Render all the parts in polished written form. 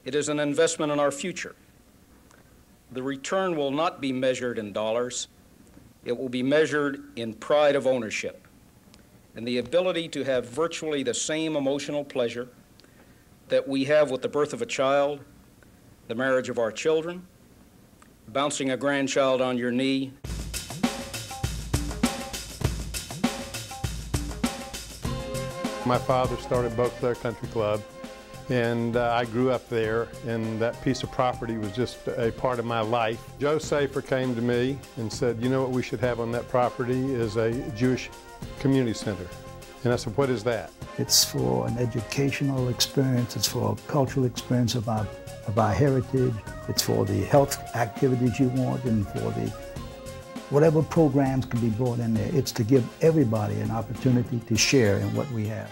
It is an investment in our future. The return will not be measured in dollars. It will be measured in pride of ownership and the ability to have virtually the same emotional pleasure that we have with the birth of a child, the marriage of our children, bouncing a grandchild on your knee. My father started Beau Claire Country Club, and I grew up there, and that piece of property was just a part of my life. Joe Safer came to me and said, you know what we should have on that property is a Jewish community center. And I said, what is that? It's for an educational experience, it's for a cultural experience of our heritage, it's for the health activities you want, and for the whatever programs can be brought in there. It's to give everybody an opportunity to share in what we have.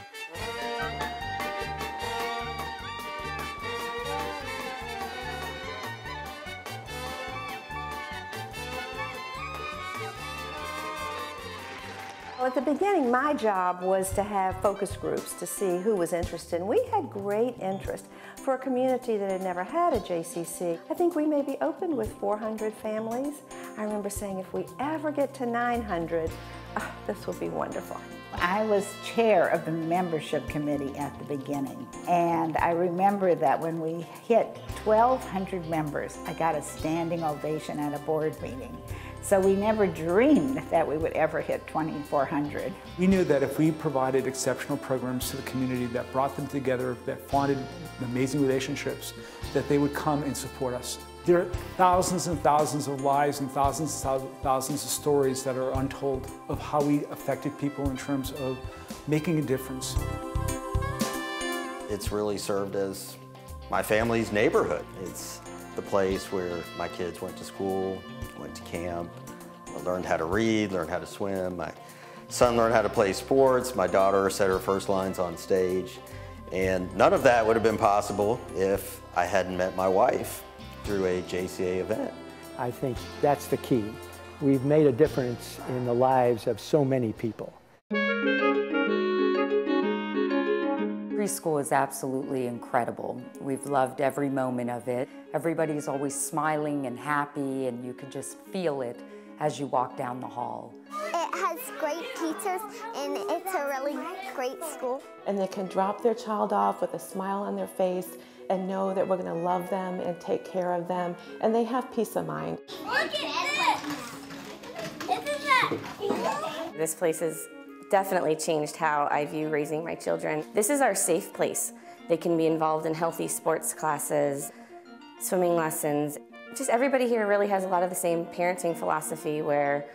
Well, at the beginning, my job was to have focus groups to see who was interested. And we had great interest. For a community that had never had a JCC, I think we maybe opened with 400 families. I remember saying, if we ever get to 900, this will be wonderful. I was chair of the membership committee at the beginning, and I remember that when we hit 1,200 members, I got a standing ovation at a board meeting. So we never dreamed that we would ever hit 2,400. We knew that if we provided exceptional programs to the community that brought them together, that founded amazing relationships, that they would come and support us. There are thousands and thousands of lives and thousands of stories that are untold of how we affected people in terms of making a difference. It's really served as my family's neighborhood. It's the place where my kids went to school, went to camp, learned how to read, learned how to swim. My son learned how to play sports. My daughter said her first lines on stage. And none of that would have been possible if I hadn't met my wife through a JCA event. I think that's the key. We've made a difference in the lives of so many people. Preschool is absolutely incredible. We've loved every moment of it. Everybody's always smiling and happy, and you can just feel it as you walk down the hall. It has great teachers, and it's a really great school. And they can drop their child off with a smile on their face and know that we're going to love them and take care of them, and they have peace of mind. This place has definitely changed how I view raising my children. This is our safe place. They can be involved in healthy sports classes, swimming lessons. Just everybody here really has a lot of the same parenting philosophy where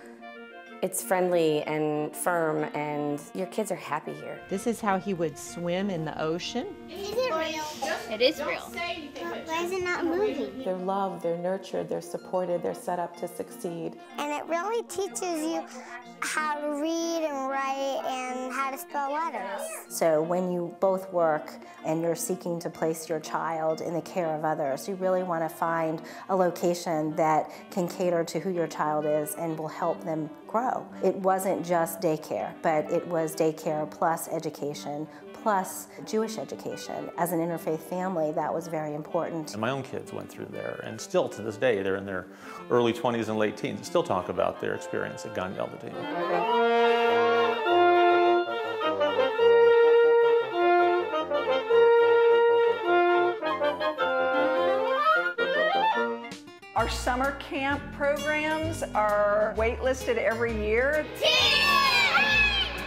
it's friendly and firm, and your kids are happy here. This is how he would swim in the ocean. Is it real? It is real. Why is it not moving? They're loved, they're nurtured, they're supported, they're set up to succeed. And it really teaches you how to read and write and how to spell letters. So when you both work and you're seeking to place your child in the care of others, you really want to find a location that can cater to who your child is and will help them grow. It wasn't just daycare, but it was daycare plus education plus Jewish education. As an interfaith family, that was very important. And my own kids went through there, and still to this day, they're in their early 20s and late teens, still talk about their experience at Gan Yaldadim. Our summer camp programs are waitlisted every year.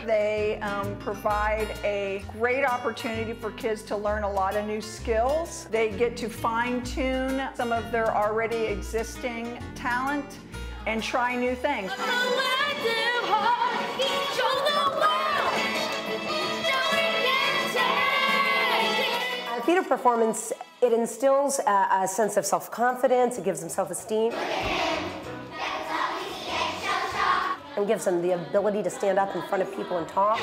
They provide a great opportunity for kids to learn a lot of new skills. They get to fine-tune some of their already existing talent and try new things. Theater performance, it instills a sense of self-confidence, it gives them self-esteem. And gives them the ability to stand up in front of people and talk.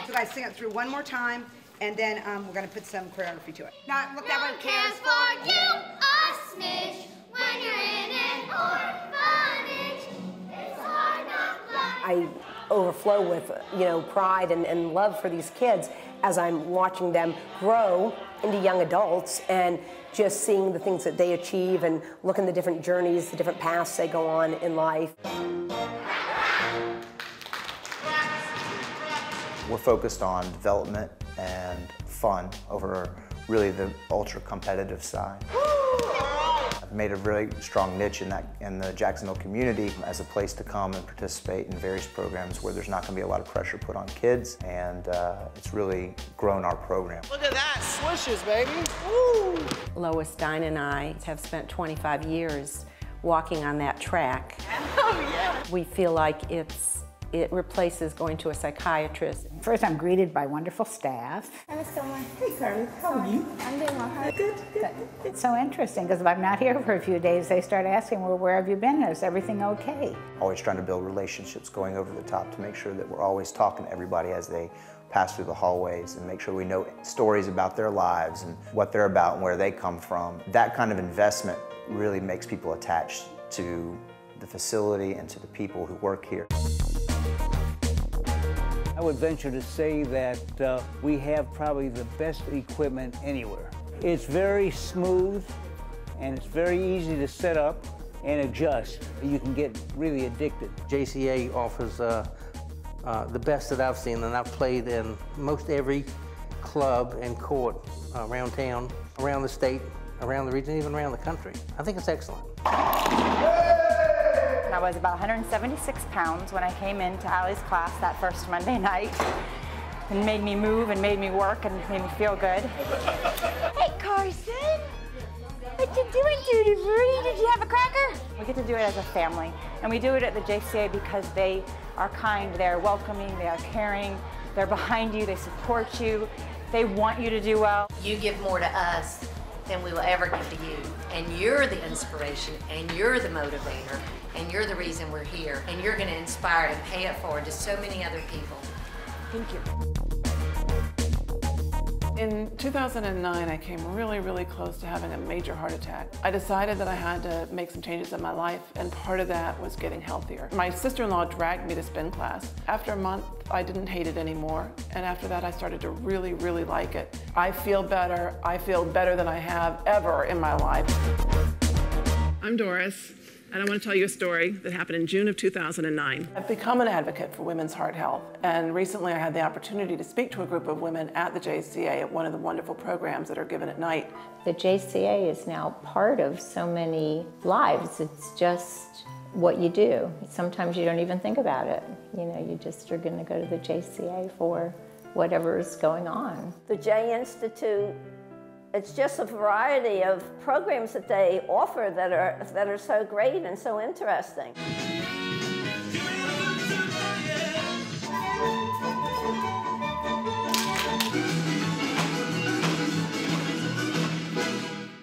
So guys, sing it through one more time, and then we're going to put some choreography to it. Now, look, that one cares for you a smidge when you're in an orphanage. It's hard not life. I overflow with, pride and love for these kids as I'm watching them grow into young adults and just seeing the things that they achieve and looking at the different journeys, the different paths they go on in life. We're focused on development and fun over really the ultra-competitive side. I've made a really strong niche in the Jacksonville community as a place to come and participate in various programs where there's not going to be a lot of pressure put on kids, and it's really grown our program. Look at that, swooshes, baby. Woo! Lois, Dine, and I have spent 25 years walking on that track. Oh, yeah. We feel like it replaces going to a psychiatrist. First, I'm greeted by wonderful staff. Hi, Miss Gilmore. Hey, Carly, how are you? I'm doing well. How are you? Good. It's so interesting because if I'm not here for a few days, they start asking, well, where have you been? Is everything okay? Always trying to build relationships, going over the top to make sure that we're always talking to everybody as they pass through the hallways and make sure we know stories about their lives and what they're about and where they come from. That kind of investment really makes people attached to the facility and to the people who work here. I would venture to say that we have probably the best equipment anywhere. It's very smooth and it's very easy to set up and adjust. You can get really addicted. JCA offers the best that I've seen, and I've played in most every club and court around town, around the state, around the region, even around the country. I think it's excellent. I was about 176 pounds when I came into Allie's class that first Monday night. It made me move and made me work and made me feel good. Hey, Carson. What you doing, Duty Fruity? Did you have a cracker? We get to do it as a family, and we do it at the JCA because they are kind, they are welcoming, they are caring, they're behind you, they support you, they want you to do well. You give more to us than we will ever give to you, and you're the inspiration, and you're the motivator, and you're the reason we're here, and you're going to inspire and pay it forward to so many other people. Thank you. In 2009, I came really, really close to having a major heart attack. I decided that I had to make some changes in my life, and part of that was getting healthier. My sister-in-law dragged me to spin class. After a month, I didn't hate it anymore, and after that, I started to really, really like it. I feel better. I feel better than I have ever in my life. I'm Doris, and I want to tell you a story that happened in June of 2009. I've become an advocate for women's heart health, and recently I had the opportunity to speak to a group of women at the JCA at one of the wonderful programs that are given at night. The JCA is now part of so many lives. It's just what you do. Sometimes you don't even think about it. You just are going to go to the JCA for whatever's going on. The J Institute, it's just a variety of programs that they offer that are so great and so interesting.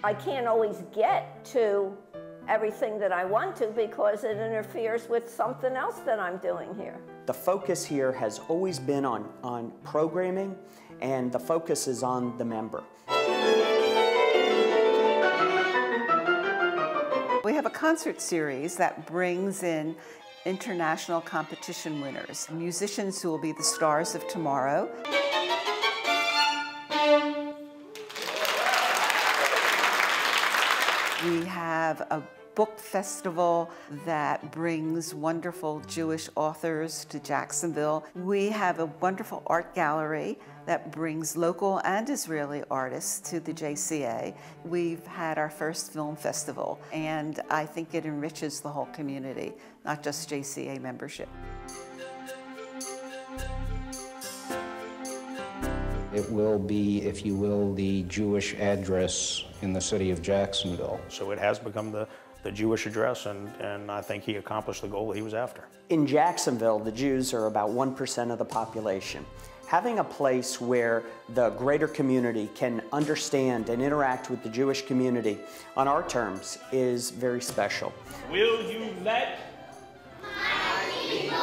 I can't always get to everything that I want to because it interferes with something else that I'm doing here. The focus here has always been on programming, and the focus is on the member. We have a concert series that brings in international competition winners, musicians who will be the stars of tomorrow. We have a book festival that brings wonderful Jewish authors to Jacksonville. We have a wonderful art gallery that brings local and Israeli artists to the JCA. We've had our first film festival, and I think it enriches the whole community, not just JCA membership. It will be, if you will, the Jewish address in the city of Jacksonville. So it has become the Jewish address, and I think he accomplished the goal that he was after. In Jacksonville, the Jews are about 1% of the population. Having a place where the greater community can understand and interact with the Jewish community on our terms is very special. Will you let my people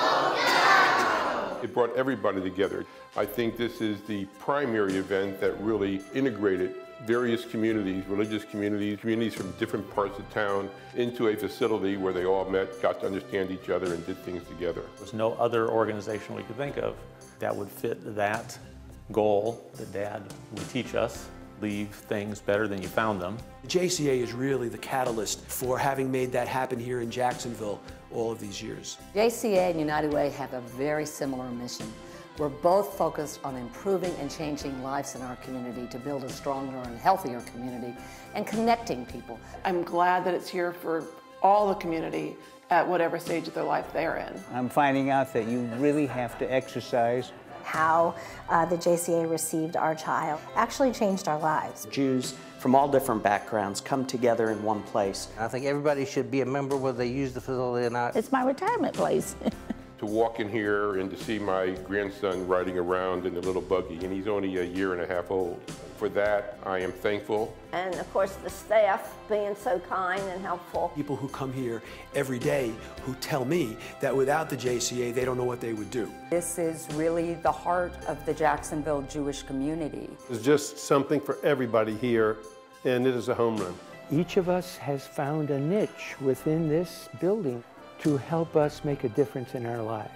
go? It brought everybody together. I think this is the primary event that really integrated various communities, religious communities, communities from different parts of town into a facility where they all met, got to understand each other and did things together. There's no other organization we could think of that would fit that goal that Dad would teach us. Leave things better than you found them. The JCA is really the catalyst for having made that happen here in Jacksonville all of these years. JCA and United Way have a very similar mission. We're both focused on improving and changing lives in our community to build a stronger and healthier community and connecting people. I'm glad that it's here for all the community at whatever stage of their life they're in. I'm finding out that you really have to exercise. How the JCA received our child actually changed our lives. Jews from all different backgrounds come together in one place. I think everybody should be a member whether they use the facility or not. It's my retirement place. To walk in here and to see my grandson riding around in the little buggy, and he's only a year and a half old. For that, I am thankful. And of course the staff being so kind and helpful. People who come here every day who tell me that without the JCA, they don't know what they would do. This is really the heart of the Jacksonville Jewish community. There's just something for everybody here, and it is a home run. Each of us has found a niche within this building to help us make a difference in our lives.